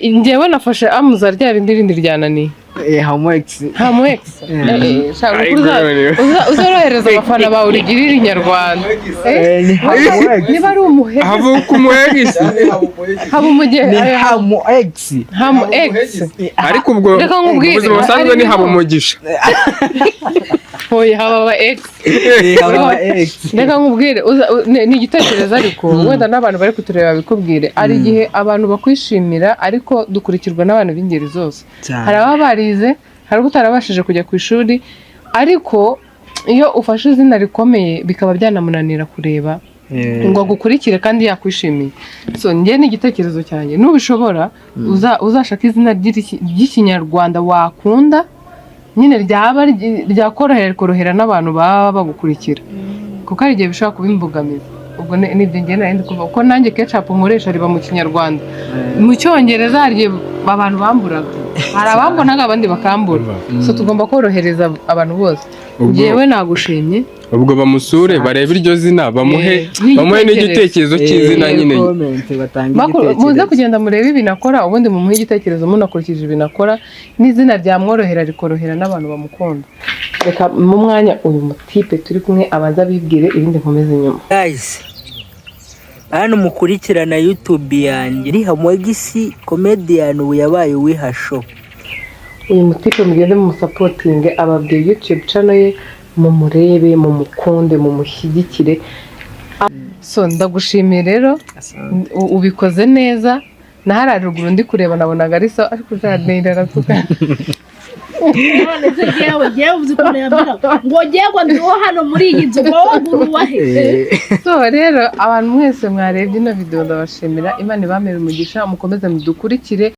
njyewe nafashe amuza rya rindi ryananiye Hamuex. Uzorohereza abafana bawe urigirira inyarwanda. Niba ari umuhe havuka umuhegisi haba umugeni Hamuex. ariko ubwo ubuzima busanzwe ni haba umugisha hoya haba ex. Reka nkubwire ni igitekerezo ariko wenda n'abantu bari kutureba bikubwire ari igihe abantu bakwishimira ariko dukurikirwa n'abantu b'ingeri zose. Hari ababa barize, hari utarabashije kujya ku ishuri, ariko iyo ufashe izina rikomeye bikaba byanamunanira kureba ngo agukurikire kandi yakwishimiye. So njye ni igitekerezo cyanjye, nubishobora uzashaka izina ry'ikinyarwanda wakunda, nyine ryaba ryakorohera n'abantu baba bagukurikira, kuko hari igihe bishobora kuba imbogamizi. Ubwo nibyo njye nari kuvuga ko nanjye ketchup nkoresha riba mu kinyarwanda, mu cyongereza hari abantu bamburaga, hari abambonaga abandi bakambura. So tugomba korohereza abantu bose. Njyewe nagushimye, ubwo bamusure barebe iryo zina bamuhe n'igitekerezo cy'izina nyine. Muze kugenda murebe ibinakora, ubundi mumuhe igitekerezo munakurikije ibinakora, n'izina ryamworohera rikorohera n'abantu bamukunda. Reka mu mwanya uyu mutipe turi kumwe abanza bibwire ibindi nkomeze inyuma. Guys, hano mukurikirana YouTube yanjye ni Hamuex comedian ubu yabaye wihasho. Uyu mutipe mugende mu supporting ababwiye YouTube channel ye, mumurebe, mumukunde, mumushyigikire. So ndagushimiye rero, ubikoze neza. Nahari ruguru ndi kureba nabonaga ari so, ariko uzanira rakuka. None se yewe uzikora yambara ngo yego ndiho hano muri iyi nzu ngo nguruwahe. So rero abantu mwese mwarebye ino video ndabashimira. Imana ibamere umugisha, mukomeze mudukurikire.